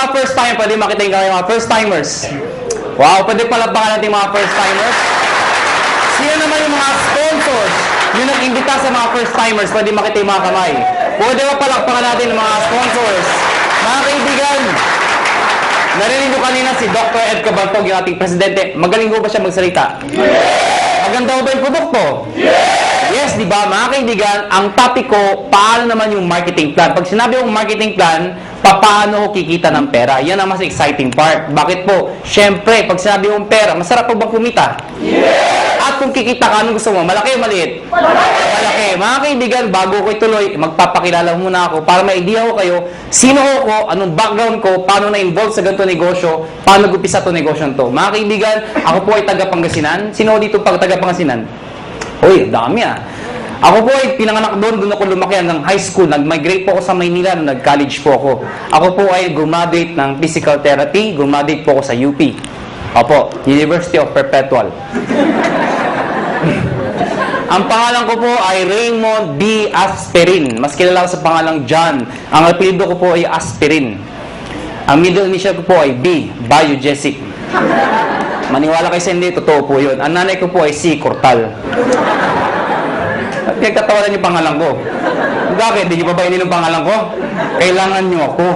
mga first time, pwede makita yung mga first timers. Wow, pwede palabakan natin mga first timers. Sino naman yung mga sponsors yung nag-imbita sa mga first timers? Pwede makita yung mga kamay. Pwede ba palakpakan natin yung mga sponsors? Mga kaibigan, narinig ko kanina si Dr. Ed Cabantog, yung ating presidente. Magaling ko ba siya magsalita? Maganda ba yung produkto? Yes, di ba? Mga kaibigan, ang topic ko, paano naman yung marketing plan? Pag sinabi yung marketing plan, paano ko kikita ng pera? Yan ang mas exciting part. Bakit po? Siyempre, pag sinabi yung pera, masarap pa bang kumita? At kung kikita ka, anong gusto mo? Malaki o maliit? Malaki. Mga kaibigan, bago ko ituloy, magpapakilala muna ako para may idea ko kayo, sino ako, anong background ko, paano na-involve sa ganito negosyo, paano nag-upisa ito negosyo to. Mga kaibigan, ako po ay taga Pangasinan. Sino dito pag taga Pangasinan? Uy, dami ah. Ako po ay pinanganak doon ako lumaki ng high school. Nag-migrate po ako sa Maynila, nag-college po ako. Ako po ay graduate ng physical therapy, graduate po ako sa UP. Opo, University of Perpetual. Ang pangalan ko po ay Raymond B. Asperin. Mas kilala ko sa pangalang John. Ang apelyido ko po ay Asperin. Ang middle initial ko po ay B. Biogesic. Maniwala kayo sa hindi, totoo po yun. Ang nanay ko po ay C. Cortal. At nagtatawanan yung pangalan ko. Bakit? Hindi nyo pa ba inin ang pangalan ko? Kailangan nyo ako.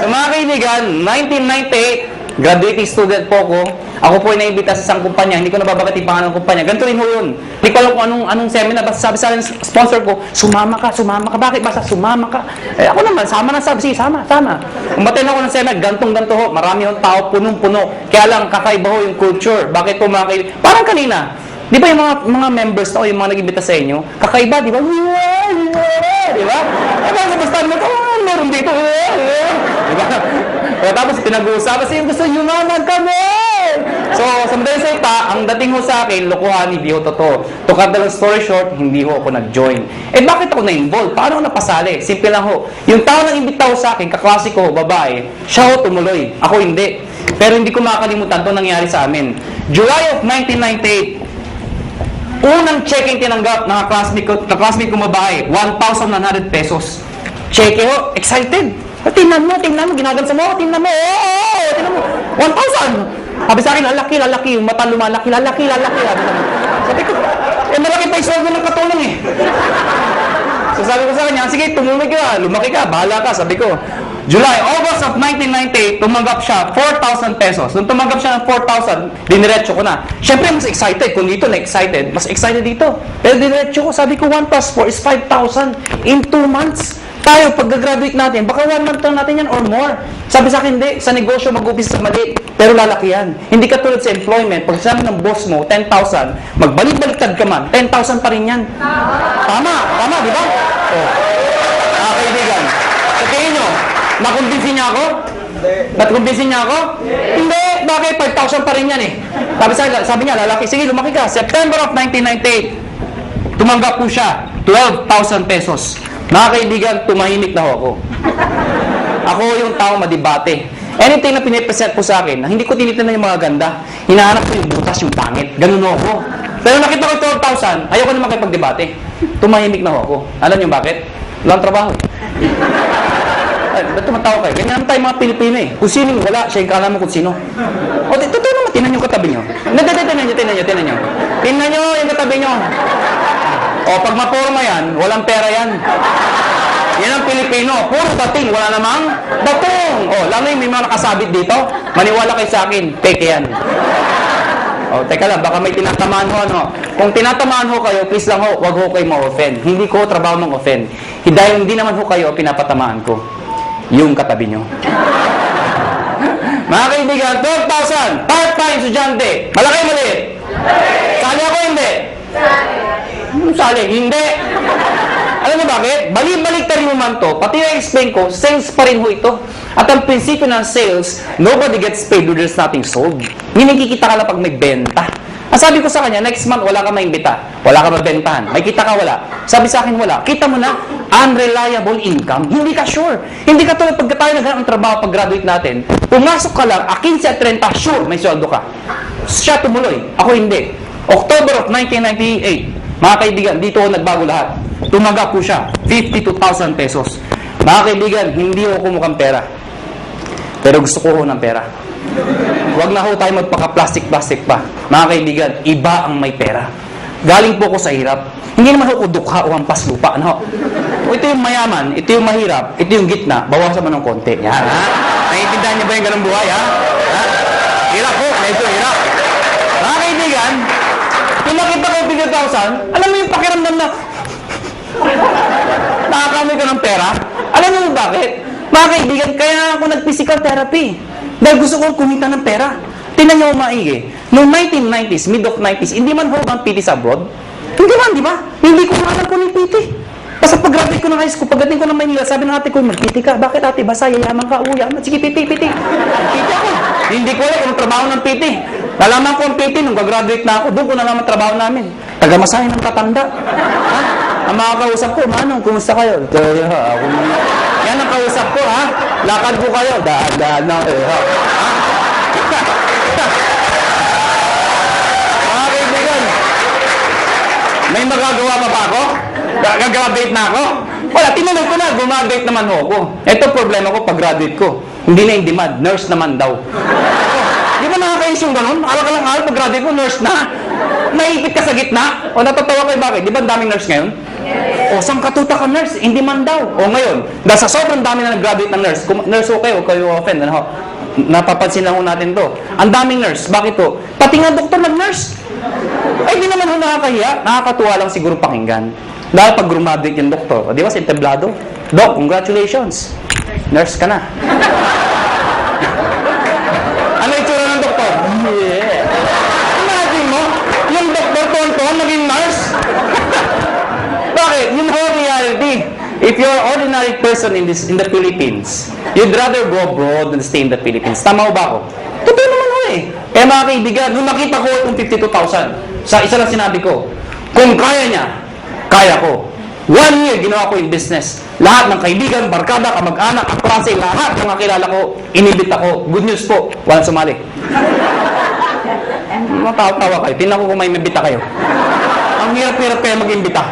Sa mga kaibigan, 1998, graduating student po ako. Ako po ay naimbita sa isang kumpanya. Hindi ko nababagat yung pangalan ng kumpanya. Ganito rin ho yun. Hindi ko alam kung anong seminar. Basta sabi sa akin, sponsor ko, sumama ka, sumama ka. Bakit? Basta sumama ka. Eh, ako naman, sama na sabi. Sige, sama. Umaten ako ng seminar, ganto ho. Marami yung tao, punong-puno. Kaya lang, kakaiba ho yung culture. Bakit po mga kaibigan? Parang kanina. Di ba yung mga members o yung mga nag-imbita sa inyo, kakaiba, di ba? Di ba? Eh, basta mo, meron dito. Di ba? Tapos pinag-uusapan siya, gusto yumaman kami! So, sa madaling salita, ang dating ho sa akin, lokohan, hindi ho totoo. To cut the long story short, hindi ho ako nag-join. Eh, bakit ako na-involve? Paano ako napasali? Simple lang ho. Yung tao nang imbita ho sa akin, kaklase ko, babae, siya ho tumuloy. Ako hindi. Pero hindi ko makakalimutan ito nangyari sa amin. July of 1998, unang checking tinanggap ng classmate ko babae, 1,100 pesos. Check ho, excited. Tingnan mo, ginagansa mo, tingnan mo, tingnan mo, 1,000. Sabi sa akin, lalaki, yung mata lumalaki, lalaki. Sabi ko, malaki pa yung sweldo ng katulong eh. So sabi ko sa kanya, sige, tumumig ka, lumaki ka, bahala ka, sabi ko. August of 1998, tumanggap siya 4,000 pesos. Nung tumanggap siya ng 4,000, diniretso ko na. Siyempre, mas excited. Kung dito na-excited, mas excited dito. Pero diniretso ko, sabi ko, 1 plus 4 is 5,000 in 2 months. Tayo, pag-graduate natin, baka 1 month lang natin yan or more. Sabi sa akin, hindi. Sa negosyo, mag-upisa sa mali. Pero lalaki yan. Hindi ka tulad sa employment. Pag sabi ng boss mo, 10,000, magbalik-baliktad ka man, 10,000 pa rin yan. Tama, di ba? Oh. Kaibigan, sa tingin nyo, nakumbinsin niya ako? Nakumbinsin niya ako? Hindi. Bakit? 5,000 pa rin yan eh. Sabi niya, lalaki, sige, lumaki ka. September of 1998, tumanggap po siya, 12,000 pesos. Mga kaibigan, tumahimik na ako. Ako yung tao madibate. Anything na pinipresent po sa akin, na hindi ko tinitingnan yung mga ganda, hinahanap ko yung butas, yung pangit. Ganun ako. Pero nakita ko 12,000, ayoko na makipagdebate. Tumahimik na ako. Alam niyo bakit? Walang trabaho. Ba't tumatawa kayo? Ganyan naman tayo mga Pilipino eh. Kung sino wala, siya yung kala mo kung sino. O, totoo naman, tinan yung katabi nyo. Tinan nyo. Tinan nyo yung katabi nyo. O, pag maporma yan, walang pera yan. Yan ang Pilipino. Puro dating, wala namang datong. O, lalo yung may mga nakasabit dito, maniwala kayo sa akin, peke yan. O, teka lang, baka may tinatamaan ho, ano. Kung tinatamaan ho kayo, please lang ho, wag ho kayo ma-offend. Hindi ko trabaho mang offend. Dahil hindi naman ho kayo pinapatamaan ko. Yung katabi nyo. Mga kaibigan, 12,000, part-time estudyante. Malaki maliit? Sali ako hindi? Sali, hindi. Alam mo bakit? Balik-balik mo man to, pati na-explain ko, sales pa rin ho ito. At ang prinsipyo ng sales, nobody gets paid when there's nothing sold. Hindi kikita ka lang pag may benta. Ang sabi ko sa kanya, next month wala ka maimbita, wala ka mabentahan, may kita ka wala. Sabi sa akin wala, kita mo na, unreliable income, hindi ka sure. Hindi ka tulad pagka tayo naghanap ng trabaho pag-graduate natin, pumasok ka lang, 15 at 30, sure, may sweldo ka. Siya tumuloy, ako hindi. October of 1998, mga kaibigan, dito ako nagbago lahat. Tumanggap po siya, 52,000 pesos. Mga kaibigan, hindi ako kumukhang pera. Pero gusto ko ho ng pera. Huwag na ho tayo magpaka-plastic-plastic pa. Mga kaibigan, iba ang may pera. Galing po ko sa hirap. Hindi naman ho dukha o hampas lupa. Ano? Ito yung mayaman, ito yung mahirap, ito yung gitna, bawasan mo ng konti. Yan, ha? Naiintindihan niyo ba yung ganung buhay, ha? Hirap ho, medyo hirap. Mga kaibigan, kung nakita ko 50,000, alam mo yung pakiramdam na nakakamay ka ng pera? Alam mo bakit? Mga kaibigan, kaya ako nag-physical therapy. Dahil gusto ko kumita ng pera. Tingnan niyo maigi. Noong 1990s, mid of 90s, hindi man ho ang PT sa abroad. Hindi man, di ba? Hindi ko alam ko ng PT. Basta pag-graduate ko ng high school, pagdating ko ng Manila, sabi ng ate ko, mag-PT ka. Bakit ate? Basta yayaman ka, uya. Sige, PT. PT ako. Hindi ko alam kung trabaho ng PT. Nalaman ko ang PT nung gagraduate na ako. Doon ko nalaman trabaho namin. Taga-masahe ng tatanda. Ha? Ang mga kausap ko, Manong, kumusta kayo? Ako yan ang kausap ko, ha? Lakad ko kayo. Daan na. Ha? Mga kaibigan, may magagawa pa ba ako? Gagraduate na ako? Wala, tinanong ko na, gumagraduate naman ho ako. Ito problema ko pag-graduate ko. Hindi na in demand, nurse naman daw. Di ba nakakayos yung ganun? Alang-alang pag-graduate ko, nurse na. Naipit ka sa gitna? O natatawa kayo bakit? Di ba ang daming nurse ngayon? O saan katuta ka nurse? In demand daw. O ngayon, dahil sa sobrang dami na nag-graduate ng nurse, nurse ho kayo, kayo offend, ano? Napapansin lang ho natin to. Ang daming nurse, bakit to? Pati nga doktor nag-nurse. Ay, di naman ho nakakahiya. Nakakatuwa lang siguro pakinggan. Dahil pag graduate yung doktor, di ba si entablado? Doc, congratulations. Nurse ka na. Ano itsura ng doktor? Yeah. Imagine mo, yung doktor tonton naging nurse. Bakit? Yun ho reality. If you're an ordinary person in the Philippines, you'd rather go abroad than stay in the Philippines. Tama ho ba ako? Totoo naman ho eh. Kaya mga kaibigan, nung nakita ko itong 52,000, sa isa lang sinabi ko, kung kaya niya, kaya ko. 1 year, ginawa ko yung business. Lahat ng kaibigan, barkada, kamag-anak, kaklase, lahat ng kakilala ko, inibit ako. Good news po, walang sumali. Matawa-tawa kayo. Tingnan ko kung may mabita kayo. Ang hirap-hirap kayo mag-imbita.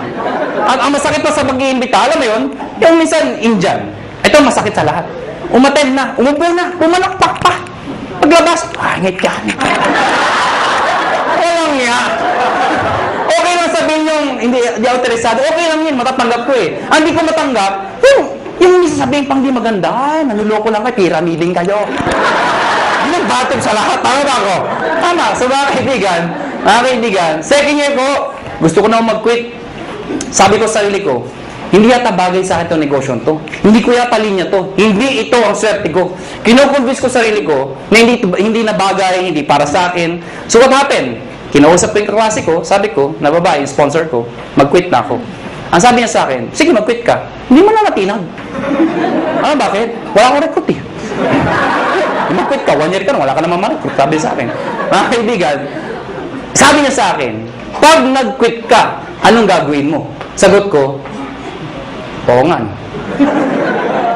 At ang masakit pa sa mag-iimbita, alam mo yun, yung minsan Indian. Ito masakit sa lahat. Umaten na, umupo na, pumalakpak pa. Paglabas, ngit ka. Walang nga. Okay lang sabihin yung hindi autorisado. Okay lang yun, matatanggap ko eh. Ang hindi ko matanggap, yung sabihin pang di maganda, ay, nanuloko lang kayo, pyramiding kayo. Nagbatog sa lahat. Tama ba ako? Tama. So mga kaibigan, second year ko, gusto ko na mag-quit. Sabi ko sa sarili ko, hindi yata bagay sa akin itong negosyo to. Hindi ko yata linya to. Hindi ito ang swerte ko. Kino-convince ko sa sarili ko na hindi na bagay, hindi para sa akin. So what happened? Kinausap ko yung kaklase ko, sabi ko, na babae, yung sponsor ko, mag-quit na ako. Ang sabi niya sa akin, sige mag-quit ka. Hindi mo na natinag. Ano bakit? Wala akong recruit eh. Mag-quit ka, 1 year ka na, wala ka naman ma-recruit. Sabi sa akin. Mga kaibigan, sabi niya sa akin, pag nag-quit ka, anong gagawin mo? Sagot ko, pongan.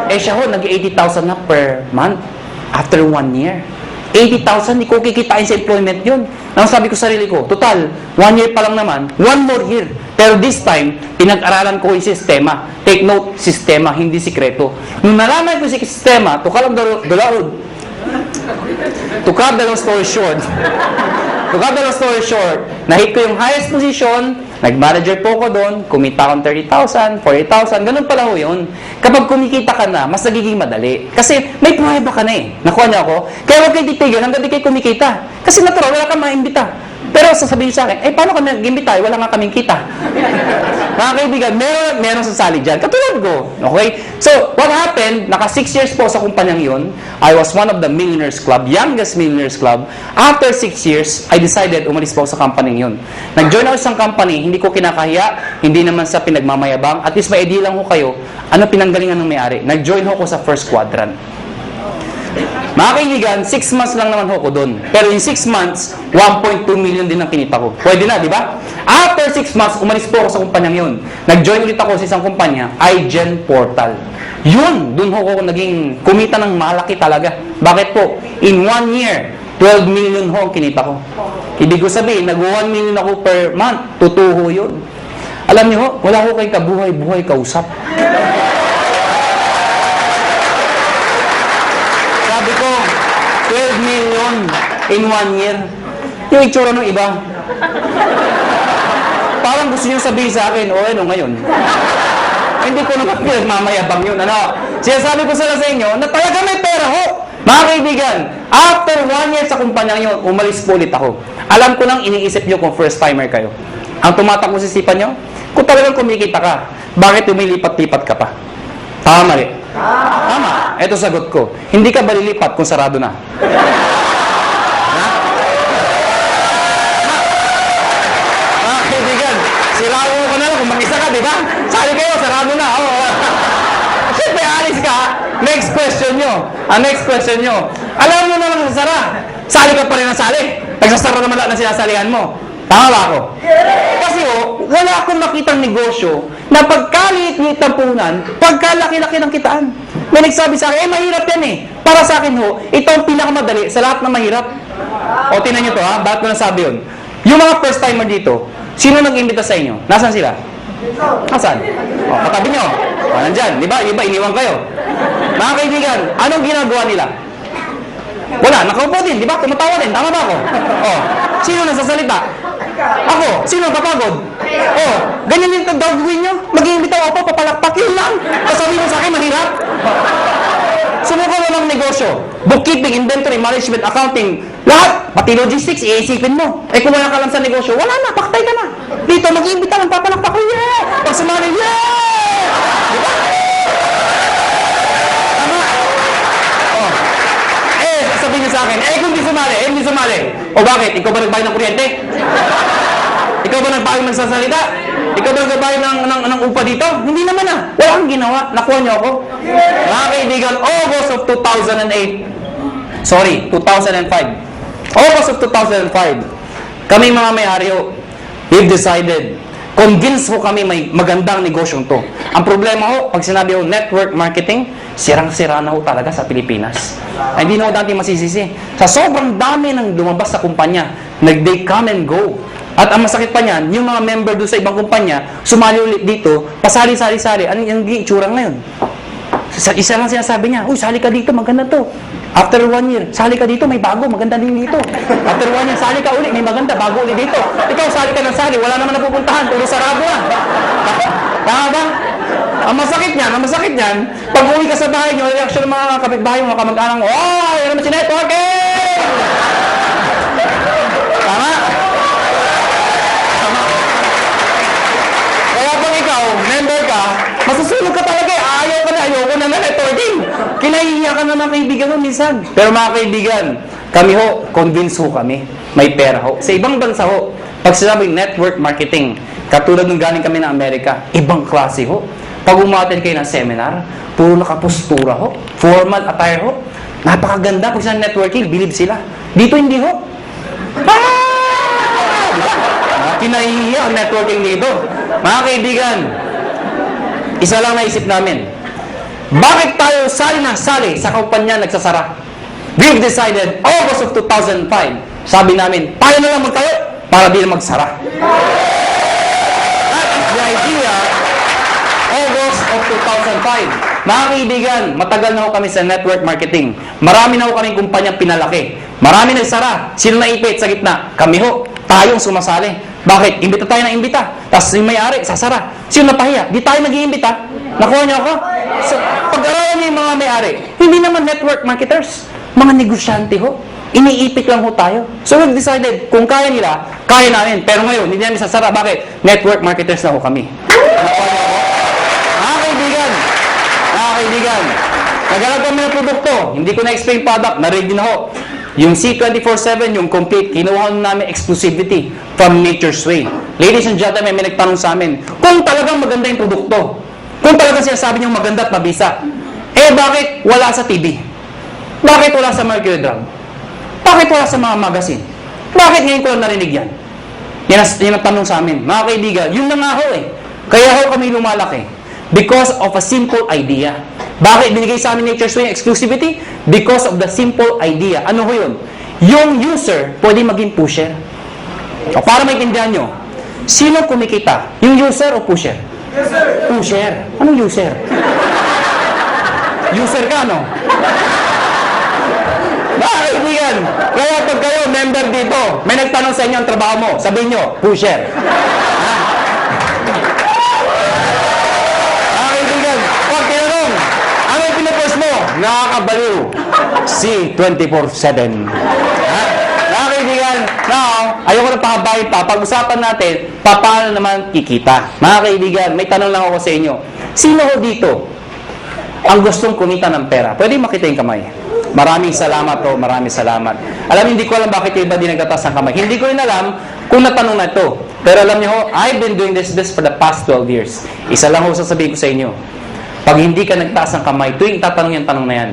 Siya ho, nag-80,000 na per month after 1 year. 80,000, hindi ko kikitain sa employment yun. Nang sabi ko sa sarili ko, total, 1 year pa lang naman, 1 more year. Pero this time, pinag-aralan ko yung sistema. Take note, sistema, hindi sikreto. Nung nalaman ko yung sistema, to cut the long story short, nahit ko yung highest position, nag-manager po ko doon, kumita akong 30,000, 40,000, ganun pala ho yun. Kapag kumikita ka na, mas nagiging madali. Kasi may pruweba ka na eh. Nakuha niyo ako? Kaya huwag kayo titigil hanggang di kayo kumikita. Kasi natural, wala kang maimbita. Pero sasabihin sa akin, paano kami nag-imbita? Wala nga kaming kita. Mga kaibigan, meron sasali dyan. Katulad ko. Okay? So, what happened, naka 6 years po sa kumpanyang yun. I was one of the millionaires club, youngest millionaires club. After 6 years, I decided umalis po sa company yun. Nag-join ako sa isang company, hindi ko kinakahiya, hindi naman sa pinagmamayabang. At least may idea lang ko kayo, ano pinanggalingan ng may-ari. Nag-join ako sa first quadrant. Mga kaibigan, 6 months lang naman ako doon. Pero in 6 months, 1.2 million din ang kinita ko. Pwede na, di ba? After 6 months, umalis po ako sa kumpanyang yun. Nag-join ulit ako sa isang kumpanya, iGen Portal. Yun, doon ako naging kumita ng malaki talaga. Bakit po? In 1 year, 12 million ho ang kinita ko. Ibig ko sabihin, nag-1 million ako per month. Totoo yun. Alam niyo ho, wala ko kayong kabuhay-buhay kausap. Sabi ko, million in 1 year. Yung itsura ng iba. Parang gusto nyo sabihin sa akin, o ano ngayon? Hindi ko naman pinagmamayabang yun. Ano? Sinasabi ko sa inyo na talaga may pera ho. Mga kaibigan, after 1 year sa kumpanya nyo, umalis po ulit ako. Alam ko nang iniisip nyo kung first timer kayo. Ang tumatakbo sa isipan nyo, kung talagang kumikita ka, bakit lumilipat-lipat ka pa? Tama mali? Tama. Ito sagot ko. Hindi ka ba lilipat kung sarado na? Mga kaibigan, sirao ko na lang kung mag-isa ka, di ba? Sali kayo, sarado na. Oh. Siyempre, alis ka. Next question nyo. Next question nyo. Alam mo naman sasara. Sali ka pa rin ang sali. Nagsasara naman lahat na sinasalihan mo. Tama ba ako? Kasi wala akong makitang negosyo na pagkaliit-liit ng puhunan, pagkalaki-laki ng kitaan. May nagsabi sa akin, mahirap yan eh. Para sa akin ito ang pinakamadali sa lahat ng mahirap. O, tinan nyo to ha, bakit ko nasabi yun? Yung mga first timer dito, sino nag-imbita sa inyo? Nasaan sila? Nasaan? O, katabi nyo. O, nandyan. Di ba? Iba, iniwan kayo. Mga kaibigan, anong ginagawa nila? Wala, nakaupo din, di ba? Tumatawa din, tama ba ako? O, sino nagsasalita? Ako, sino kapagod? O, ganyan din ito gawin nyo? Mag-iimbita ako, papalakpak yun lang. Kasabi mo sa akin, mahirap. Sumuko mo ng negosyo. Bookkeeping, inventory, management, accounting, lahat. Pati logistics, iisipin mo. Eh kung wala ka lang sa negosyo, wala na, paktay ka na. Dito, mag-iimbita lang, papalakpak ko, yeah! Pag sumali, yeah! Di ba? Tama? O, sabihin niyo sa akin, kung hindi sumali. O bakit? Ikaw ba nagbayad ng kuryente? Ikaw ba nagbayad magsasalita? Ikaw ba nagbayad ng upa dito? Hindi naman ah. Wala kang ginawa. Nakuha niyo ako. Mga kaibigan, August of 2008. Sorry, 2005. August of 2005. Kami mga may-ari we've decided, convinced ho kami may magandang negosyong to. Ang problema ho, pag sinabi ho network marketing, sirang-sira na ho talaga sa Pilipinas. Ay, hindi na ho dati masisisi. Sa sobrang dami ng lumabas sa kumpanya, they come and go. At ang masakit pa niyan, yung mga member doon sa ibang kumpanya, sumali ulit dito, pasali-sali-sali. Ano yung itsura ngayon? Isa lang sinasabi niya, uy, sali ka dito, maganda to. After 1 year, sali ka dito, may bago, maganda din dito. After 1 year, sali ka ulit, may maganda, bago ulit dito. Ikaw, sali ka ng sali, wala naman napupuntahan, puro sarado na. Tama ba? Ang masakit niyan, pag uwi ka sa bahay niyo, reaction ng mga kapitbahay mo, mga kamag-anak mo, oh, yan naman si networking! Tama? Tama? Kaya pag ikaw, member ka, masusulog ka talaga eh. Ayaw ko na networking. Kinahihiya ka na ng kaibigan mo minsan. Pero mga kaibigan, kami convince kami. May pera Sa ibang bansa pag sinabing network marketing, katulad nung galing kami ng Amerika, ibang klase Pag umattend kayo ng seminar, puro nakapostura formal attire napakaganda kung saan networking, believe sila. Dito hindi Kinahihiya ang networking dito. Mga kaibigan, isa lang naisip namin. Bakit tayo sali sa kumpanya nagsasara? We've decided, August of 2005, sabi namin, tayo na lang magtayo para di na magsara. That is the idea, August of 2005. Mga kaibigan, matagal na kami sa network marketing. Marami na kaming kumpanyang pinalaki. Marami nagsara. Sino naipit sa gitna? Kami tayong sumasali. Bakit? Imbita tayo na imbita. Tapos yung may-ari, sasara. Sino napahiya? Di tayo nag-iimbita. Nakuha niyo ako? So, pag-aralan niyo yung mga may-ari, hindi naman network marketers. Mga negosyante Iniipit lang tayo. So we've decided, kung kaya nila, kaya namin. Pero ngayon, hindi namin sasara. Bakit? Network marketers na kami. Nakuha niyo ako? Mga kaibigan, naghanap kami ng produkto. Hindi ko na-explain product. Na-ready na Yung C24/7, yung complete, kinuha namin exclusivity from Nature's Way. Ladies and gentlemen, may nagtanong sa amin, kung talagang maganda yung produkto, kung talagang sinasabi niyong maganda at mabisa, bakit wala sa TV? Bakit wala sa Mercury Drug? Bakit wala sa mga magazine? Bakit ngayon ko lang narinig yan? Yan ang tanong sa amin. Mga kaibigan, yun na nga Kaya kami lumalaki. Because of a simple idea. Bakit binigay sa amin Nature's Way exclusivity? Because of the simple idea. Ano yun? Yung user, pwede maging pusher. O para maintindihan nyo, sino kumikita? Yung user o pusher? User. Pusher. Anong user? User ka, no? Mga kaibigan, kaya pag kayo member dito, may nagtanong sa inyo ang trabaho mo, sabihin nyo, pusher. Mga kaibigan, pag tinanong, ano yung pinupost mo? Nakakabaliw. Si 24/7. Mga kaibigan, now, ayoko na pahabayin pa. Pag-usapan natin, paano naman kikita. Mga kaibigan, may tanong lang ako sa inyo. Sino ho dito ang gustong kumita ng pera? Pwede makita yung kamay. Maraming salamat po, maraming salamat. Alam, hindi ko alam bakit yung iba di nagtatas ng kamay. Hindi ko rin alam kung natanong na ito. Pero alam niyo ho, I've been doing this for the past 12 years. Isa lang ho sasabihin ko sa inyo. Pag hindi ka nagtaas ng kamay, tuwing tatanong yung tanong na yan,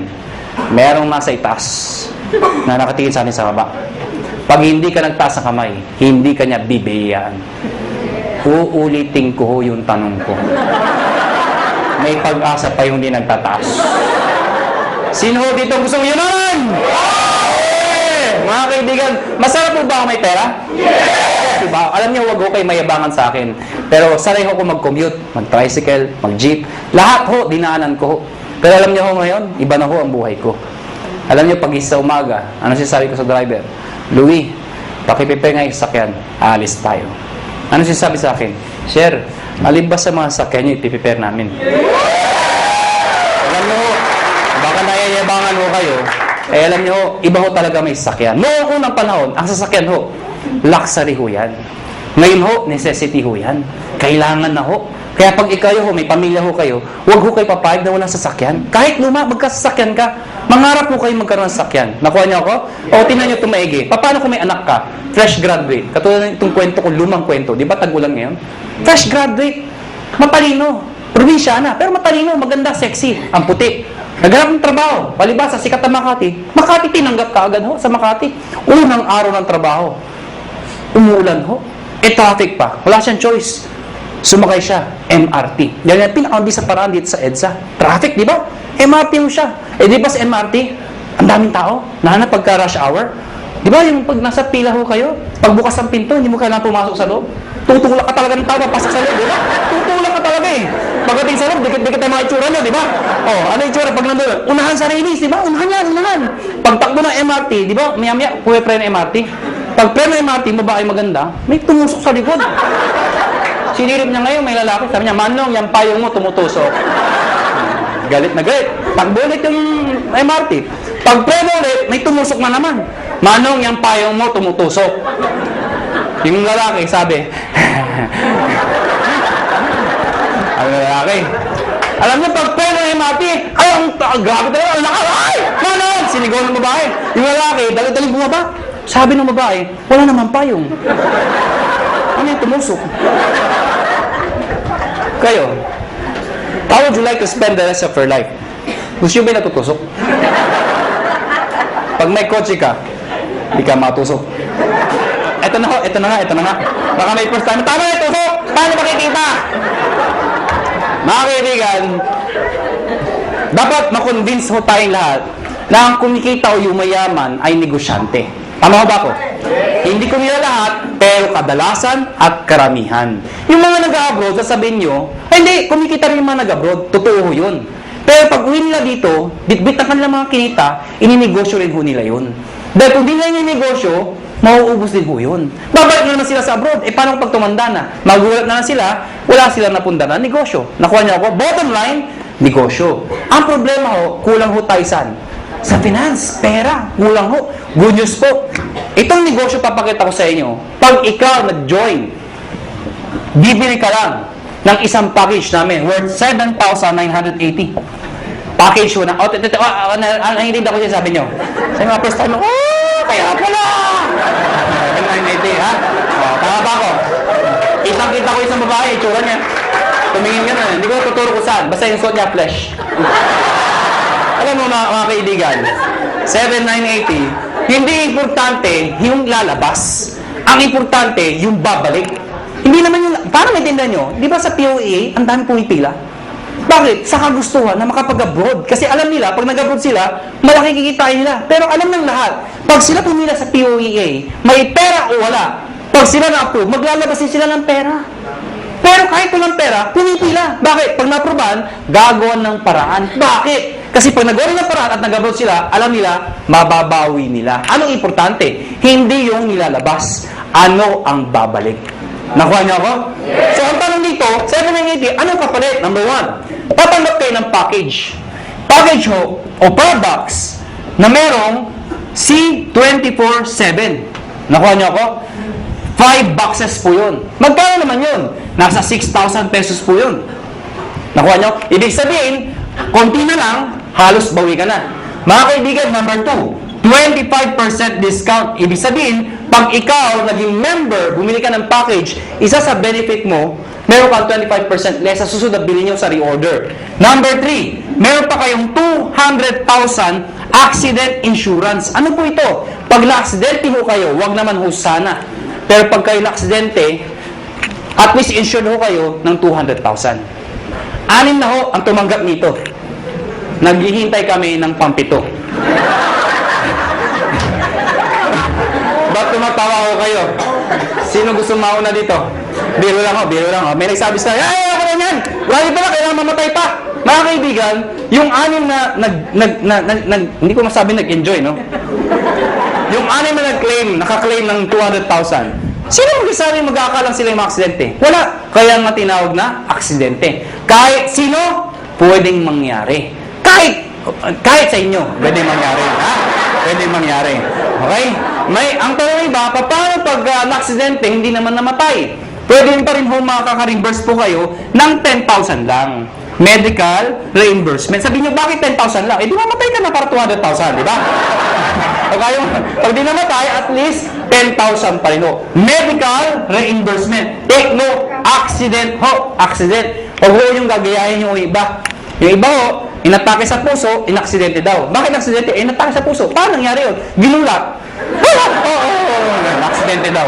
merong nasa itaas na nakatingin sa atin sa baba. Pag hindi ka nagtaas ng kamay, hindi ka niya bibigyan. Uulitin ko ho yung tanong ko. May pag-asa pa yung hindi nagtataas. Sino ho dito gusto yumaman? Mga kaibigan, masarap po ba ako may pera? Yes! Diba? Alam niyo, wag ho kayo mayabangan sa akin. Pero sanay ho ko mag-commute, mag-tricycle, mag-jeep. Lahat ho, dinaanan ko ho. Pero alam niyo ho ngayon, iba na ho ang buhay ko. Alam niyo, pag isa umaga, ano sinasabi ko sa driver? Louie, pakipipe nga yung sakyan, aalis tayo. Ano sinasabi sa akin? Sir, alin ba sa mga sakyan niyo ipiprepare namin? Alam niyo ho, baka nayayabangan ho kayo, alam niyo ho, iba ho talaga may sasakyan. Noong unang panahon, ang sasakyan ho, luxury ho yan. Ngayon ho, necessity ho yan. Kailangan na ho. Kaya pag ikaw ho, may pamilya ho kayo, huwag ho kayo papayag na walang sasakyan. Kahit luma, magkasasakyan ka, mangarap ho kayo magkaroon ng sasakyan. Nakuha niyo ako? O, tingnan niyo itong maigi. Paano kung may anak ka? Fresh graduate. Katulad itong kwento ko, lumang kwento. Di ba tag-ulan ngayon? Fresh graduate. Matalino. Probinsyana. Pero matalino, maganda, sexy. Ang puti. Naghanap ng trabaho. Palibasa, sikat na Makati. Makati, tinanggap ka agad ho sa Makati. Unang araw ng trabaho. Umuulan ho. Traffic pa. Wala siyang choice. Sumakay siya, MRT. Yan yung pinakamabis sa paraan dito sa EDSA. Traffic, di ba? MRT mo siya. Di ba sa MRT, ang daming tao, lalo na pagka rush hour. Di ba yung pag nasa pila ho kayo, pagbukas ng pinto, hindi mo kailangan pumasok sa loob. Tutulak ka talaga ng tao, pasok sa loob, di ba? Tutulak ka talaga eh. Pagdating sa loob, dikit-dikit ang mga itsura nyo, di ba? Ano yung itsura pag nandun? Unahan sa release, di ba? Unahan yan, unahan. Pagtakbo ng MRT, di ba? Maya-maya, puwe-pre ng MRT. Pag pre ng MRT, babae maganda, may tumusok sa likod. Sinirip niya ngayon, may lalaki. Sabi niya, Manong, yung payong mo tumutusok. Galit na galit. Pagbulit yung MRT. Pag pre ulit, may tumusok na naman. Manong, yung payong mo tumutusok. Yung lalaki, sabi, ang lalaki. Alam niyo, pag pre ng MRT, ay, grabe talaga, ang lakas. Ay, Manong! Sinigaw ng babae. Yung lalaki, dali-dali bumaba. Sabi ng babae, wala naman payong. Ano yung tumusok? Kayo, how would you like to spend the rest of your life? Gusto nyo ba natutusok? Pag may kotse ka, di ka matusok. Ito na ho, ito na nga. Baka may first time, tama na tusok! Paano makikita? Mga kaibigan, dapat makonvince ho tayong lahat na ang kumikita o yumayaman ay negosyante. Tama ho ba ako? Hindi ko nila lahat, pero kadalasan at karamihan. Yung mga nag-abroad, sasabihin nyo, ay hindi, kumikita rin yung mga nag-abroad. Totoo yun. Pero pag uwi nila dito, bitbit ang kanilang mga kinita, ininegosyo rin ho nila yun. Dahil kung di nila ininegosyo, mauubos din ho yun. Babalik na naman sila sa abroad. Paano pag tumanda na? Magulat na sila, wala silang napunda na negosyo. Nakuha niyo ako? Bottom line, negosyo. Ang problema ho, kulang ho tayo saan? Sa finance, pera, kulang ho. Good news po. Itong negosyo papakita ko sa inyo. Pag ikaw nag-join, bibili ka lang ng isang package namin worth 7,980. Package ho na. Nangintindihan ako siya sabi nyo. Sa mga first time, kaya pala! 7,980, ha? Tama ba ako? Kitang-kita ko isang babae, itsura niya. Tumingin ka na. Hindi ko tuturo ko saan. Basta yung suot niya, flesh. Alam mo mga kaibigan, 7,980, hindi importante yung lalabas. Ang importante, yung babalik. Hindi naman yung, paano maintindihan nyo? Di ba sa POA, ang dami pumipila? Bakit? Sa kagustuhan na makapag-abroad. Kasi alam nila, pag nag-abroad sila, malaki kikitain nila. Pero alam ng lahat, pag sila pumila sa POEA, may pera o wala. Pag sila na-approve, maglalabas din sila ng pera. Pero kahit walang pera, pumipila. Bakit? Pag na-approvean, gagawan ng paraan. Bakit? Kasi pag nagawa ng paraan at nag-abroad sila, alam nila, mababawi nila. Anong importante? Hindi yung nilalabas. Ano ang babalik? Nakuha niyo ako? So, ang tanong dito, 780, anong kapalit? Number 1, tatanggap kayo ng package. Package ho, o products, na merong C24/7. Nakuha niyo ako? 5 boxes po yun. Magkano naman yun? Nasa 6,000 pesos po yun. Nakuha niyo? Ibig sabihin, konti na lang, halos bawi ka na. Mga kaibigan, number 2, 25% discount. Ibig sabihin, pag ikaw naging member, bumili ka ng package, isa sa benefit mo, meron kang 25% less sa susunod na bilhin nyo sa reorder. Number 3, meron pa kayong 200,000 accident insurance. Ano po ito? Pag na-aksidente ho kayo, wag naman ho sana. Pero pag kayo na-aksidente, at least insured ho kayo ng 200,000. 6 na ho ang tumanggap nito. Naghihintay kami ng pampito. Ba't tumatawa ko kayo? Sino gusto mauna dito? Biro lang ho, biro lang ho. May nagsabi sa ay, ako na yan! Lagi pala, kailangan mamatay pa! Mga kaibigan, yung 6 na hindi ko masabi nag-enjoy, no? Yung 6 na nakaklaim ng 200,000. Sino magsasabi mag-aakalang sila yung aksidente? Wala. Kaya nga tinawag na aksidente. Kahit sino, pwedeng mangyari. Kahit sa inyo, pwedeng mangyari. Ha? Pwedeng mangyari. Okay? Ang tanong iba, paano pag na-aksidente, hindi naman namatay? Pwede pa rin ho makaka-reimburse po kayo ng 10,000 lang. Medical reimbursement. Sabi nyo, bakit 10,000 lang? Eh, di mamatay ka na para 200,000, di ba? Pag di namatay, at least 10,000 pa rin ho. Medical reimbursement. Take no, accident ho. Accident. Huwag ho yung gagayahin yung iba. Yung iba ho, inatake sa puso, inaksidente daw. Bakit aksidente? Inatake sa puso. Paano nangyari yun? Ginulat. Aksidente daw.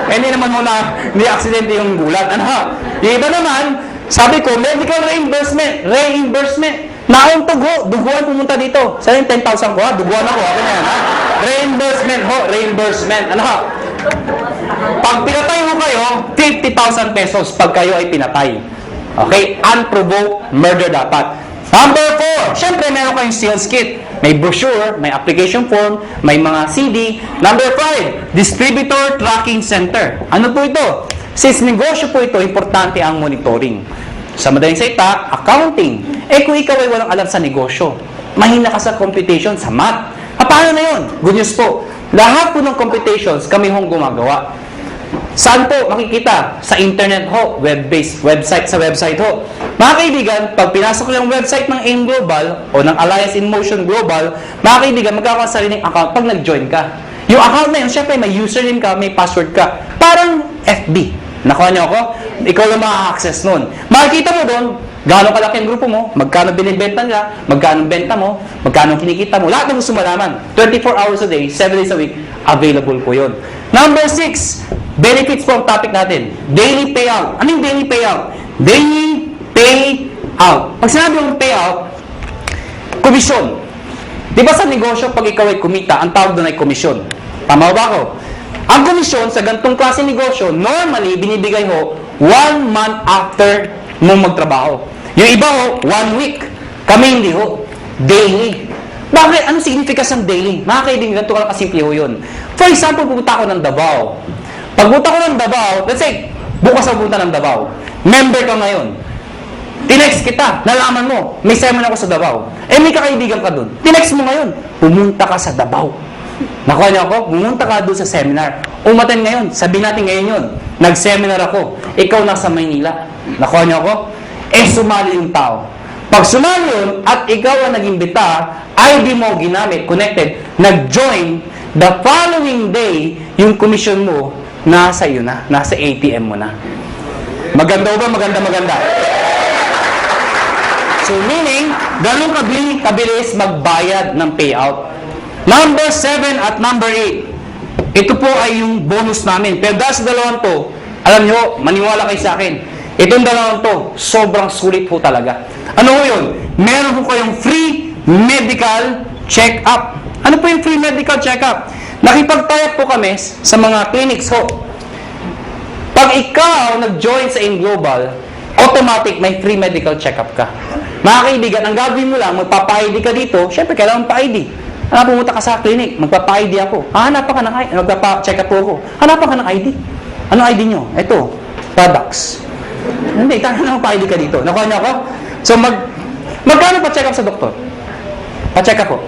Hindi naman mo na, hindi aksidente yung gulat. Ano ha? Yung iba naman, sabi ko, medical reimbursement. Nauntog ho, duguan pumunta dito. Saan yung 10,000 ko ha? Duguan ako. Ako na yan ha? Reimbursement ho, reimbursement. Ano ha? Pag pinatay mo kayo, 50,000 pesos pag kayo ay pinatay. Okay? Unprovoked murder dapat. Number 4, syempre meron kayong sales kit. May brochure, may application form, may mga CD. Number 5, distributor tracking center. Ano po ito? Since negosyo po ito, importante ang monitoring. Sa madaling salita, accounting. Kung ikaw ay walang alam sa negosyo, mahina ka sa computation, sa math. Paano na yun? Good news po. Lahat po ng computations, kami hong gumagawa. Saan po makikita? Sa internet ho, web-based, sa website ho. Mga kaibigan, pag pinasok yung website ng AIM Global o ng Alliance in Motion Global, mga kaibigan, magkakaroon sa sariling account pag nag-join ka. Yung account na yun, syempre may username ka, may password ka. Parang FB. Nakuha niyo ako? Ikaw lang maka-access nun. Makikita mo doon, gaano kalaki ang grupo mo, magkano binibenta nila, magkano benta mo, magkano kinikita mo, lahat ng gusto malaman. 24 hours a day, 7 days a week, available po yun. Number 6, benefits po ang topic natin. Daily payout. Ano yung daily payout? Daily payout. Pag sinabi yung payout, komisyon. Di ba sa negosyo, pag ikaw ay kumita, ang tawag doon ay komisyon. Tama ba ako? Ang komisyon sa ganitong klase negosyo, normally, binibigay ho 1 month after mong magtrabaho. Yung iba ho, 1 week. Kami hindi ho. Daily. Bakit? Anong significance ng daily? Mga kaibigan, ganito ka lang kasimple ho yun. For example, pupunta ako ng Davao. Pagpunta ko ng Davao, let's say, bukas ako pupunta ng Davao. Member ka ngayon. Tinext kita, nalaman mo, may seminar ako sa Davao. May kakaibigan ka dun. Tinext mo ngayon, pumunta ka sa Davao. Nakuha niyo ako? Pumunta ka doon sa seminar. Umaten ngayon, sabihin natin ngayon yun. Nag-seminar ako. Ikaw nasa Maynila. Nakuha niyo ako? Sumali yung tao. Pag sumali yun, at ikaw ang nag-imbita, ID mo ginamit, connected, nag-join, the following day, yung commission mo, nasa iyo na. Nasa ATM mo na. Maganda ba? Maganda. So meaning, ganun kabilis magbayad ng payout. Number 7 at number 8. Ito po ay yung bonus namin. Pero dahil sa dalawang to, alam nyo, maniwala kayo sa akin. Itong dalawang to, sobrang sulit po talaga. Ano po yun? Meron po kayong free medical check-up. Ano po yung free medical check-up? Nakipag-tie up po kami sa mga clinics ho. Pag ikaw nag-join sa AIM Global, automatic may free medical check-up ka. Mga kaibigan, ang gagawin mo lang, magpapa-ID ka dito, syempre kailangan pa-ID. Pumunta ka sa clinic, magpapa-ID ako. Hanapan ka ng ID, magpapa-check up ako. Hanapan ka ng ID. Ano ID nyo? Ito, products. Hindi, tanong pa-ID ka dito. Nakuha niyo ako? So, magkano pa-check up sa doktor? Pa-check up po.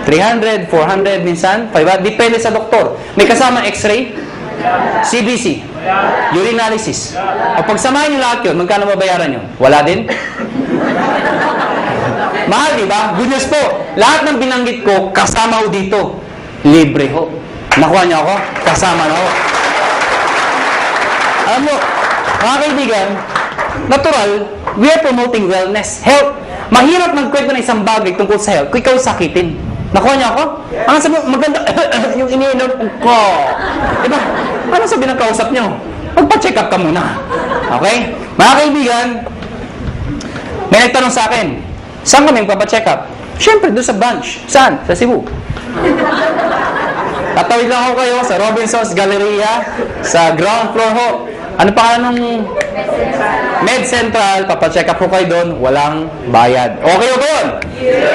300, 400, minsan, 500. Depende sa doktor. May kasama x-ray, CBC, urinalysis. O pagsamahin nyo lahat yun, magkano babayaran nyo? Wala din? Mahal, di ba? Good news po. Lahat ng binanggit ko, kasama ho dito. Libre ho. Nakuha niyo ako? Kasama na ho. Alam mo, mga kaibigan, natural, we are promoting wellness, health. Mahirap magkwento ng isang bagay tungkol sa health kung ikaw sakitin. Nakuha niyo ako? Ang sabi mo, maganda, yung iniinom ko. Diba? Ano sabi ng kausap niyo? Magpa-check up ka muna. Okay? Mga kaibigan, may nagtanong sa akin, saan kami magpapa-check up? Siyempre, doon sa branch. Saan? Sa Cebu. Tatawid lang ako kayo sa Robinson's Galleria, sa ground floor ho. Ano pa ng Med Central, papacheck up po kayo doon, walang bayad. Okay o doon?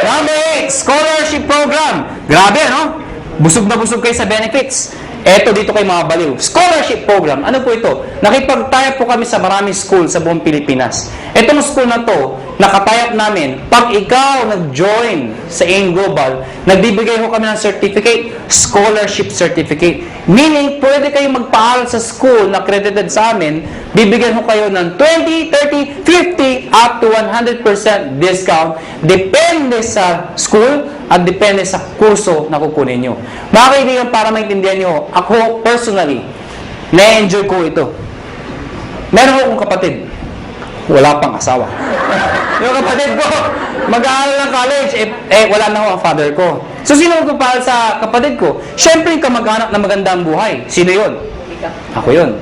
Number 8, scholarship program. Grabe, no? Busog na busog kayo sa benefits. Eto dito kay mga baliw. Scholarship program. Ano po ito? Nakipag-tie po kami sa maraming school sa buong Pilipinas. Etong school na to, nakatayap namin, pag ikaw nag-join sa AIM Global, nagbibigay ho kami ng certificate, scholarship certificate. Meaning, pwede kayong magpaaral sa school na accredited sa amin, bibigyan ho kayo ng 20, 30, 50, up to 100% discount, depende sa school at depende sa kurso na kukunin nyo. Mga kaibigan, para maintindihan nyo, ako personally, na-enjoy ko ito. Meron akong kapatid, wala pang asawa. Yung kapatid ko, mag-aaral ng college, wala na ako ang father ko. So, sino magpapahal sa kapatid ko? Siyempre, yung kamag-anak na magandang buhay. Sino yun? Ako yun.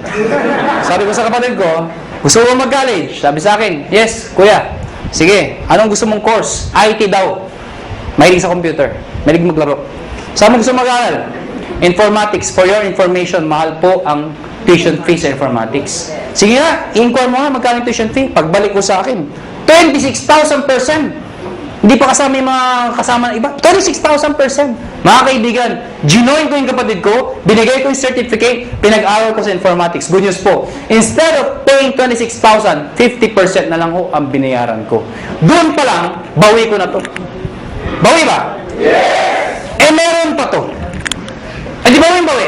Sabi ko sa kapatid ko, gusto mo mag-college? Sabi sa akin, yes, kuya. Sige, anong gusto mong course? IT daw. Mahilig sa computer. Mahilig maglaro. Saan mo gusto mag-aaral? Informatics. For your information, mahal po ang tuition fee sa informatics. Sige nga, i-inquire mo nga magkano tuition fee. Pagbalik ko sa akin, 26,000%. Hindi pa kasama yung mga kasama ng iba. 26,000%. Mga kaibigan, ginoin ko yung kapatid ko, binigay ko yung certificate, pinag-aral ko sa informatics. Good news po. Instead of paying 26,000, 50% na lang ho ang binayaran ko. Doon pa lang, bawi ko na to. Bawi ba? Yes! Meron pa to. Di ba yung bawi?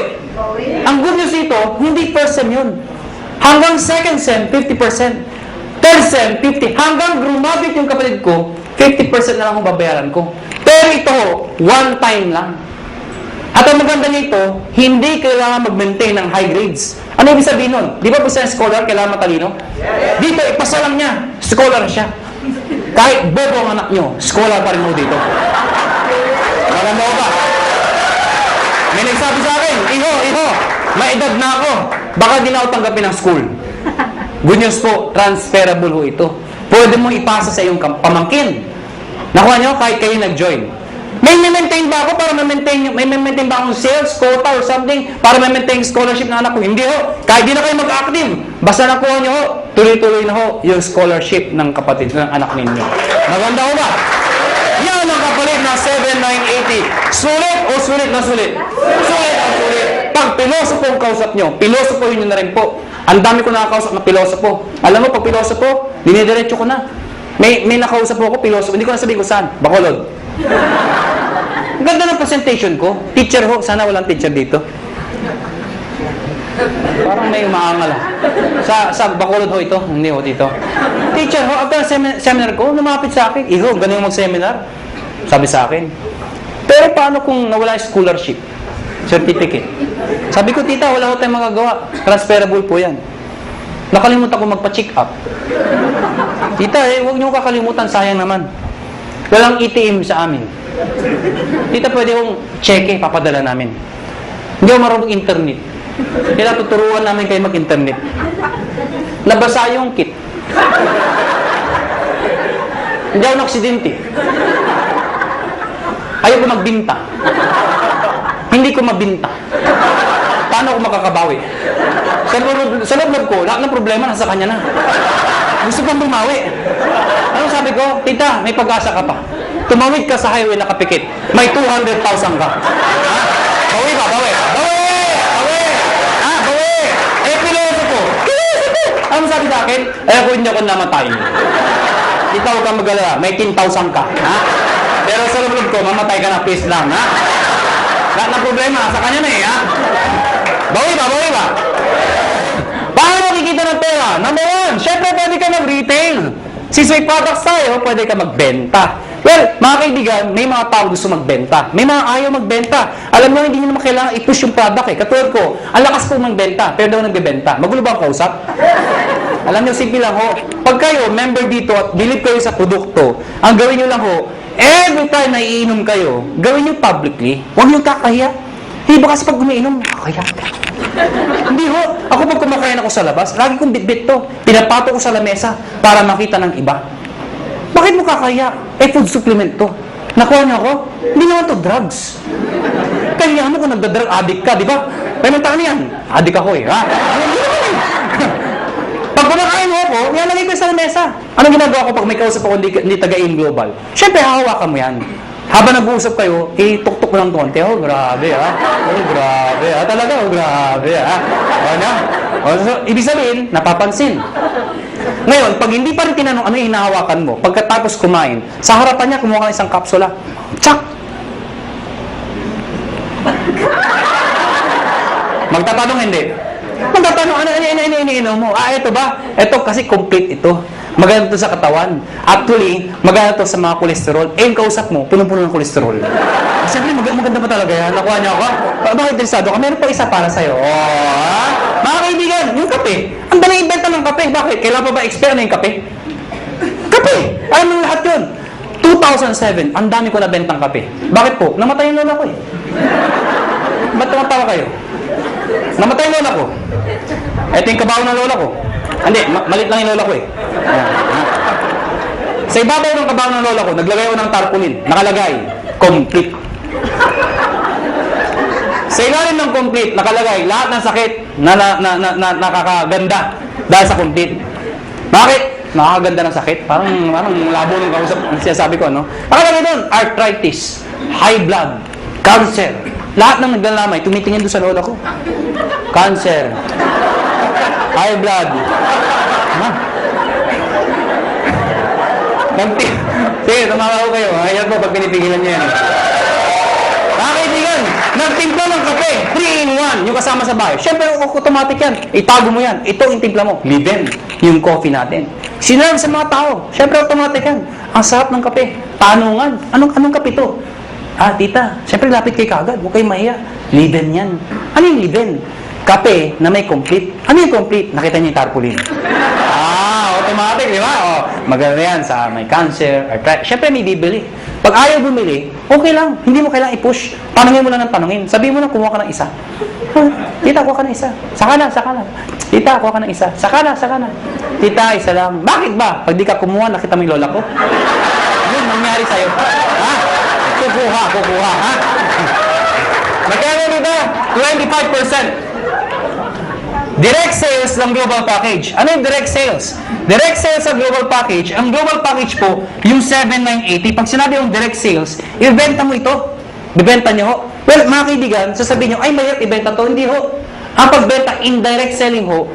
Ang good news dito, hindi first sem yun. Hanggang second sem, 50%. Third sem, 50%. Hanggang graduate yung kapatid ko, 50% na lang ang babayaran ko. Pero ito, one time lang. At ang maganda nito, hindi kailangan mag-maintain ng high grades. Ano ibig sabihin nun? Di ba po sa scholar, kailangan matalino? Dito, ipasa lang niya. Scholar siya. Kahit bobo ang anak nyo, scholar pa rin mo dito. Maganda ko ba? May nagsabi sa akin, iho, may edad na ako. Baka di na ako tanggapin ng school. Good news po, transferable ho ito. Pwede mo ipasa sa iyong pamangkin. Nakuha nyo, kahit kayo nag-join. May maintain ba ako para may maintain ba akong sales, quota, or something para may-maintain scholarship na anak ko? Hindi ho. Kahit di na kayo mag-active. Basta nakuha nyo ho, tuloy-tuloy na ho yung scholarship ng kapatid, ng anak ninyo. Maganda ho ba? Yan ang kapalit na 7,980. Sulit o sulit na sulit? Sulit ang sulit. Pag pilosopo ang kausap nyo, pilosopo yun na rin po. Ang dami ko nakakausap na pilosopo. Alam mo, pag pilosopo, dinidiretso ko na. May nakausap ako, pilosopo. Hindi ko na sabihin kung saan. Bacolod. Ang ganda ng presentation ko. Teacher ho. Sana walang teacher dito. Parang may umaangal. Sa Bacolod ho ito. Hindi ho dito. Teacher ho, after seminar ko, lumapit sa akin. Iho, ganun yung mag-seminar. Sabi sa akin. Pero paano kung nawala yung scholarship? Certificate. Sabi ko, tita, wala ko tayong magagawa. Transferable po yan. Nakalimutan ko magpa-check up. Tita, huwag niyo kakalimutan, sayang naman. Walang ATM sa amin. Tita, pwede kong cheque, papadala namin. Hindi ako marunong internet. Kaya tuturuan namin kayo mag-internet. Nabasa yung kit. Hindi ako naksidente. Ayaw ko magbinta. Hindi ko mabinta. Paano ako makakabawi? Sa loob ko, lahat ng problema nasa kanya na. Gusto pang bumawi. Ano sabi ko, tita, may pag-asa ka pa. Tumawid ka sa highway nakapikit. May 200,000 ka. Ha? Bawi ba? Bawi. Bawi! Bawi! Ha? Bawi! Eh, piloso ko. Ano sabi sa akin? Eh, ako hindi ako namatay. Ikaw huwag kang mag-alala. May 10,000 ka. Ha? Pero sa loob ko, mamatay ka na, please lang. Ha? Lahat ng problema, sa kanya na eh. Ha? Bawi ba? Bawi ba? Paano makikita ng pera? Number one, syempre pwede ka mag-retail. Since may products tayo, pwede ka magbenta. Well, mga kaibigan, may mga tao gusto magbenta. May mga ayaw magbenta. Alam mo, hindi nyo naman kailangan i-push yung product eh. Katulad ko, ang lakas ko magbenta, pero daw nagbebenta. Magulo ba ang kausap? Alam nyo, simple lang ho. Pag kayo, member dito at believe kayo sa produkto, ang gawin nyo lang ho, every time na iinom kayo, gawin nyo publicly. Huwag nyo kakahiya. Iba kasi pag umiinom, kakahiya. Hindi ho. Ako pag kumakain ako sa labas, lagi kong bitbit to. Pinapato ko sa lamesa para makita ng iba. Bakit mo kakaya? Eh, food supplement to. Nakuha niyo ako? Hindi naman to drugs. Kaya mo kung nagda-drug addict ka, di ba? Kaya nang tahan yan. Addict ako eh, ha? Pag kumakain mo ako, nilalagay ko sa lamesa. Anong ginagawa ko pag may kausap ako hindi taga-in global? Siyempre, hahawakan mo yan. Habang nag-uusap kayo, tuktok mo ng konti. Oh, grabe ha. Oh, grabe ha. Talaga, oh, grabe ha. Ano? So, ibig sabihin, napapansin. Ngayon, pag hindi pa rin tinanong ano yung hinahawakan mo, pagkatapos kumain, sa harapan niya, kumuha ka ng isang kapsula. Tsak! Magtatanong hindi. Magtatanong, ano iniinom mo? Ah, ito ba? Ito kasi complete ito. Maganda to sa katawan. Actually, maganda to sa mga kolesterol. Eh, yung kausap mo, punong-puno ng kolesterol. Siyempre, maganda pa talaga yan. Nakuha niya ako. Bakit interesado ka? Meron pa isa para sa'yo. Oh, mga kaibigan, yung kape. Ang dali ibenta ng kape. Bakit? Kailan pa ba expire na yung kape? Kape! Alam mo lahat yun. 2007, ang dami ko nabentang kape. Bakit po? Namatay yung lola ko eh. Ba't tumatawa kayo? Namatay yung lola ko. Ito yung kabaw ng lola ko. Hindi, malit lang yung lola ko eh. Sa ibabaw ng kabaw ng lola ko, naglagay ako ng tarpaulin. Nakalagay, complete. Sa ilalim ng complete, nakalagay, lahat ng sakit na nakakaganda dahil sa complete. Bakit? Nakakaganda ng sakit? Parang labo ng kausap, sinasabi ko, no? Nakalagay doon, arthritis, high blood, cancer. Lahat ng naglalamay, tumitingin doon sa lola ko. Cancer, high blood. Ha? Sige, tumawa ko kayo. Ayan po, pag pinipigilan niyo yan. Mga kaibigan, nagtimpla ng kape, 3-in-1, yung kasama sa bahay. Siyempre, automatic yan. Itago mo yan. Ito yung timpla mo. Liven, yung coffee natin. Sinabi sa mga tao, siyempre automatic yan. Ang sarap ng kape. Tanungan, anong kape to? Ah, tita, siyempre lapit kay kagad. Huwag kayong mahiya. Liven yan. Ano yung liven? Kape na may complete. Ano yung complete? Nakita niyo yung tarpaulin. Automatic, di ba? Oh, maganda yan sa may cancer, arthritis. Siyempre may bibili. Pag ayaw bumili, okay lang. Hindi mo kailangang i-push. Tanungin mo lang ng tanungin. Sabihin mo na, kumuha ka ng isa. Tita, kuha ka ng isa. Saka na. Tita, kuha ka ng isa. Saka na. Tita, isa lang. Bakit ba? Pag di ka kumuha, nakita mo yung lola ko. Yun, nangyari sa'yo. Ha? Kukuha, ha? Magkano dito? 25%. Direct sales ng global package. Ano yung direct sales? Direct sales sa global package, ang global package po, yung 7,980. Pag sinabi yung direct sales, ibenta mo ito. Bibenta nyo ho. Well, mga kaibigan, sasabihin nyo, ay mahirap ibenta to. Hindi ho. Ang pagbenta, indirect selling ho,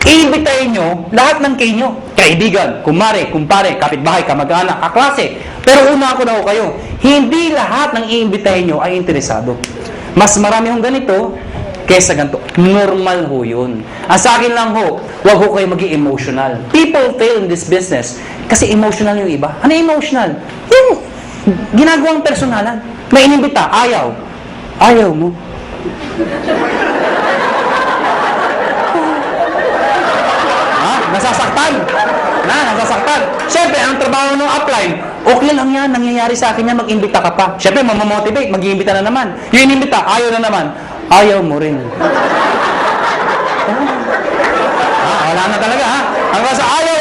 iimbitahin nyo lahat ng kayo nyo. Kaibigan, kumare, kumpare, kapitbahay, kamag-anak, kaklase. Pero una ako na ho kayo, hindi lahat ng iimbitahin nyo ay interesado. Mas marami hong ganito, kesa ganito. Normal ho yun. Ang sa akin lang ho, huwag ho kayo maging emotional. People fail in this business kasi emotional yung iba. Ano emotional? Yung ginagawang personalan. May inimbita, ayaw. Ayaw mo. Ha? Nasasaktan. Nasasaktan. Siyempre, ang trabaho ng upline, okay lang yan, nangyayari sa akin yan, mag-imbita ka pa. Siyempre, mamamotivate, mag-iimbita na naman. Yung inimbita, ayaw na naman. Ayaw mo rin. Wala na talaga, ha? Ang rasa, ayaw.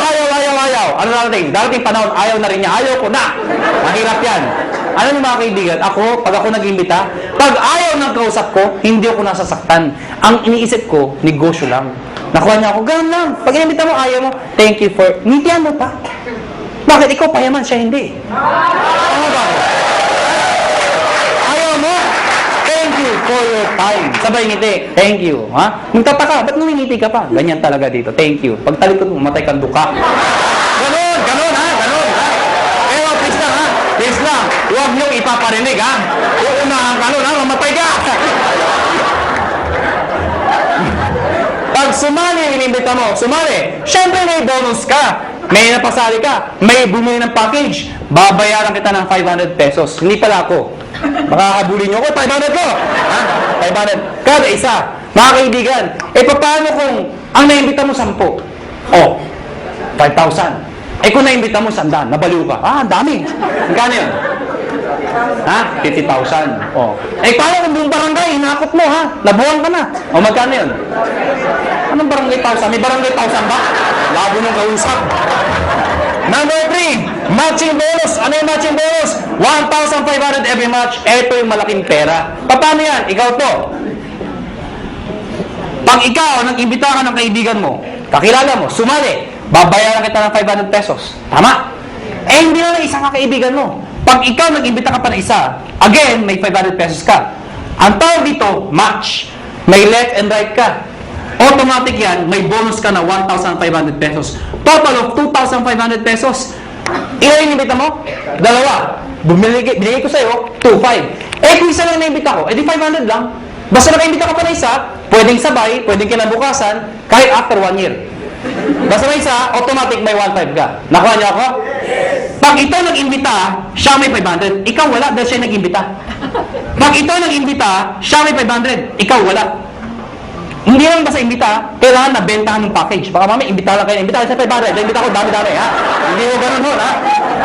Ano darating? Darating panahon, ayaw na rin niya. Ayaw ko na. Mahirap yan. Alam niyo mga kaibigan, pag ako nag-imbita, pag ayaw ng kausap ko, hindi ako nasasaktan. Ang iniisip ko, negosyo lang. Nakuha niya ako, gano'n lang. Pag inimbita mo, ayaw mo, thank you for, ngitian mo pa. Bakit ikaw payaman, siya hindi? Ano ba? Ayaw mo? Thank you for your time. Sabay ngiti, thank you. Ha? Magtataka, ba't ngumingiti ka pa? Ganyan talaga dito, thank you. Pag talikod mo, matay kang duka. Ganon, ganon ha, ganon ha. Pero please lang ha, please lang. Huwag niyong ipaparinig ha. Uunahan ka nun ha, mamatay ka. Pag sumali, inimbita mo, sumali. Siyempre may bonus ka. May napasali ka. May bumili ng package. Babayaran kita ng 500 pesos. Hindi pala ako. Makakabuli niyo ako, 500 ko. Ha? 500. Kada isa. Mga kaibigan, paano kung ang naimbita mo 10? Oh, 5,000. Kung naimbita mo 100, nabaliw ka. Ang dami. Magkano yun? Ha? 50,000. Oh. Paano kung buong barangay, hinakot mo ha? Nabuwang ka na. O magkano yun? Anong barangay 1,000? May barangay 1,000 ba? Labo nung kausap. Number 3, matching bonus. Ano yung matching bonus? 1,500 every match. Ito yung malaking pera. Paano yan? Ikaw to. Pag ikaw, nag-imbita ka ng kaibigan mo, kakilala mo, sumali, babayaran kita ng 500 pesos. Tama? Hindi na isang kaibigan mo. Pag ikaw nag-imbita ka pa ng isa, again, may 500 pesos ka. Ang tawag dito, match. May left and right ka. Automatic yan, may bonus ka na 1,500 pesos. Total of 2,500 pesos. Ilan yung imbita mo? 2. Binigay ko sa'yo, 2,500. Kung isa lang na-imbita ko, di 500 lang. Basta naka-imbita ka pa na isa, pwedeng sabay, pwedeng kinabukasan, kahit after 1 year. Basta may isa, automatic may 1,500 ka. Nakuha niyo ako? Pag ito nag-imbita, siya may 500. Ikaw wala dahil siya nag-imbita. Pag ito nag-imbita, siya may 500. Ikaw wala. Hindi lang basta imbita, kailangan na bentahan ng package. Baka mami, imbita lang kayo. Imbita sa 500. Imbita ko, dami-dami, ha? Hindi mo ganun ho, ha?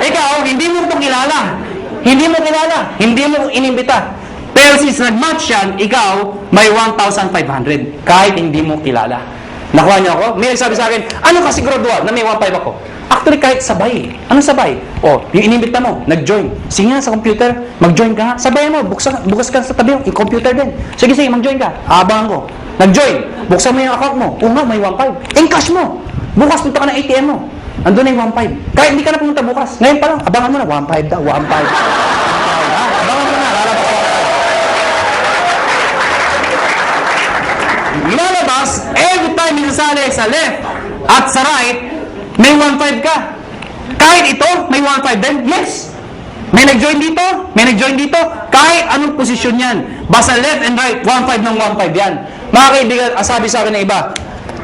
Ikaw, hindi mo ito kilala. Hindi mo kilala. Hindi mo inimbita. Pero since nag-match yan, ikaw, may 1,500. Kahit hindi mo kilala. Nakuha niyo ako? May nagsabi sa akin, ano ka siguraduhan na may 1,500 ako? Actually, kahit sabay. Anong sabay? Yung inimbita mo, nag-join. Sige nga sa computer, mag-join ka nga. Sabayan mo, bukas ka sa tabi yung computer din. Sige, mag-join ka. Abangan ko. Nag-join. Buksan mo yung account mo. Nga, may 1,500. Encash mo. Bukas punta ka ng ATM mo. Andun na yung 1,500. Kahit hindi ka na pumunta bukas. Ngayon pa lang, abangan mo na. 1,500 daw. 1,500. Abangan mo na. Lalabas ko. Lalabas, every time minasali sa left at sa right, may 1,500 ka. Kahit ito, may 1,500 din. Yes. May nag-join dito, may nag-join dito. Kahit anong posisyon yan. Basta left and right, 1,500 ng 1,500 yan. Mga kaibigan, sabi sa akin ng iba,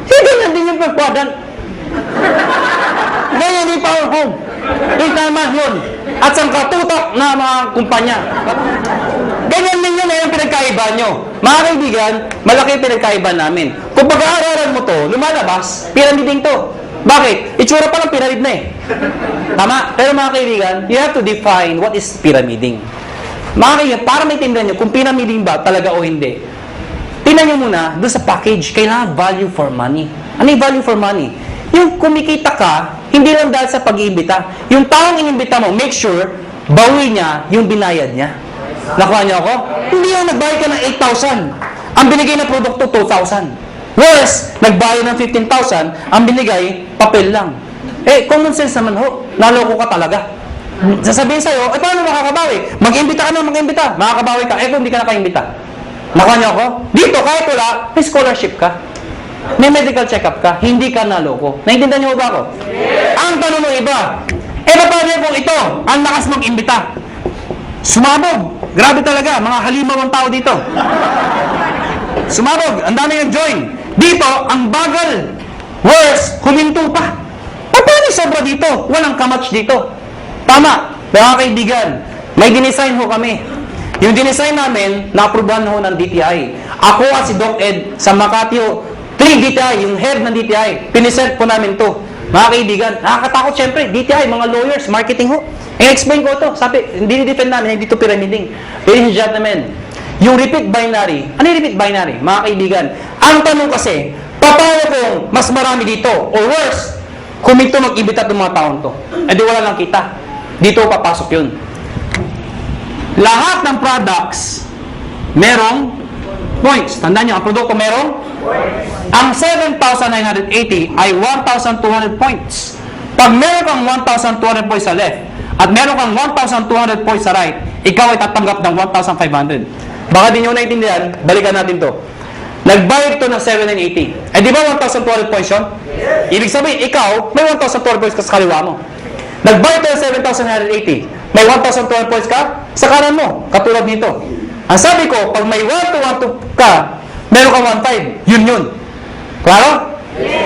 ganyan din yung per-quadrant. Ganyan din power home. Yung tama yun. At sa katutak na mga kumpanya. Ganyan din yun yung pinagkaiba nyo. Mga kaibigan, malaki yung pinagkaiba namin. Kung pag-aaralan mo to, lumalabas, pyramiding to. Bakit? Itsura pa lang pyramid na eh. Tama? Pero mga kaibigan, you have to define what is pyramiding. Mga kaibigan, para maintindihan nyo kung pyramiding ba talaga o hindi, tingnan nyo muna, doon sa package, kailangan value for money. Ano yung value for money? Yung kumikita ka, hindi lang dahil sa pag-iimbita. Yung taong inimbita mo, make sure, bawi niya yung binayad niya. Nakuha niyo ako? Hindi yung nagbayad ka ng 8,000. Ang binigay na produkto, 2,000. Worse, nagbayad ng 15,000, ang binigay, papel lang. Common sense naman ho. Naloko ka talaga. Sasabihin sa'yo, paano makakabawi? Mag-imbita ka na, mag-imbita. Makakabawi ka. Kung hindi ka nakaimbita. Nakuha niyo ako? Dito, kahit wala, may scholarship ka. May medical check-up ka. Hindi ka naloko. Naintindihan niyo ba ako? Ang tanong ng iba, paano kung ito, ang lakas mag-imbita? Sumabog. Grabe talaga, mga halimaw ang tao dito. Sumabog, ang dami nag-join. Dito, ang bagal. Worse, huminto pa. Paano sobra dito? Walang kamatch dito. Tama, mga kaibigan, may dinesign ho kami. Yung dinesign namin, na-aprobahan ho ng DTI. Ako at si Doc Ed sa Makati ho, 3 DTI, yung head ng DTI, pinisent po namin to. Mga kaibigan, nakakatakot syempre, DTI, mga lawyers, marketing ho. I-explain ko to. Sabi, hindi ni-defend namin, hindi to pyramiding. Ladies and gentlemen, yung repeat binary, ano yung repeat binary? Mga kaibigan, ang tanong kasi, paano kung mas marami dito? Or worse, kumito mag-ibita ng mga taon to. Di wala lang kita. Dito papasok yun. Lahat ng products, merong points. Tandaan nyo, ang produkto merong? Ang 7,980 ay 1,200 points. Pag meron kang 1,200 points sa left, at meron kang 1,200 points sa right, ikaw ay tatanggap ng 1,500. Baka di nyo naintindihan, balikan natin to. Nagbayad to ng 780. Eh di ba 1,200 points yun? Ibig sabihin, ikaw, may 1,200 points ka sa kaliwa mo. Nagbayad to ng 7,980. May 1,200 points ka sa kanan mo, katulad nito. Ang sabi ko, pag may 1,212 ka, meron kang 1,500. Yun. Klaro?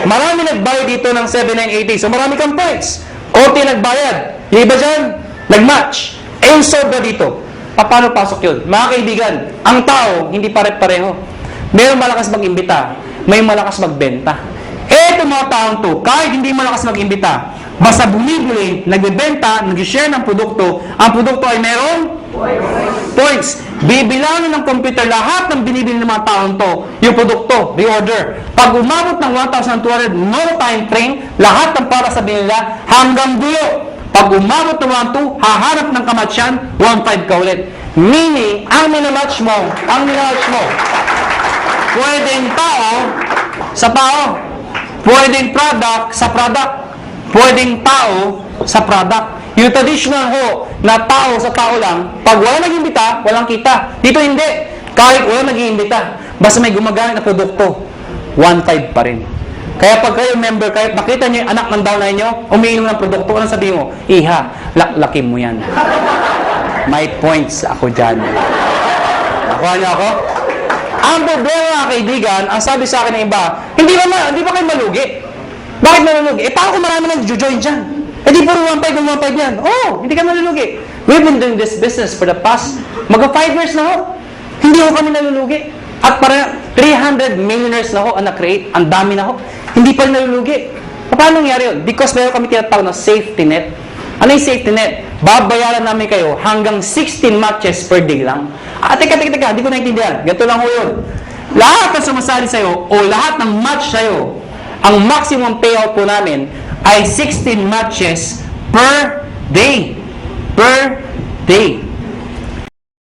Marami nagbayad dito ng 7,980. So marami kang points. Konti nagbayad. Yung iba dyan, nag-match. Eh yung sobra dito. Paano pasok yun? Mga kaibigan, ang tao, hindi pare-pareho. Mayroong malakas mag-imbita, may malakas magbenta. Eto mga taong to, kahit hindi malakas mag-imbita, basta bumibili, nagbebenta, nag-share ng produkto, ang produkto ay merong points. Bibilangin ng computer lahat ng binibili ng mga taong to, yung produkto, reorder. Pag umabot ng 1,200, no time frame, lahat ng para sa binila hanggang dulo. Pag umabot ng 1,200, hahanap ng kamatsyan, 1,500 ka ulit. Meaning, ang minamatch mo, pwedeng tao sa tao, pwedeng product sa product, pwedeng tao sa product. Yung traditional ho, na tao sa tao lang, pag wala nag-imbita, walang kita. Dito hindi. Kahit wala nag-iimbita, basta may gumagamit na produkto, 1,500 pa rin. Kaya pag kayo member, kahit nakita nyo yung anak ng downline nyo, umiinom ng produkto, anong sabihin mo? Iha, laklakin mo yan. May points ako dyan. Nakuha niyo ako? Ang problema mga kaibigan, ang sabi sa akin ng iba, hindi ba kayo malugi? Bakit malulugi? Paano kung marami nag-join dyan? Di puro 1,500 yan. Hindi ka malulugi. We've been doing this business for the past, 5 years na ho. Hindi ho kami nalulugi. At para 300 millionaires na ho ang na-create. Ang dami na ho. Hindi pa rin nalulugi. Paano nangyari yun? Because meron kami tinatawag na safety net. Ano yung safety net? Babayaran namin kayo hanggang 16 matches per day lang. Teka, di ko naintindihan. Ganito lang ho yun. Lahat ng sumasali sa'yo o lahat ng match sa'yo, ang maximum payout po namin ay 16 matches per day. Per day.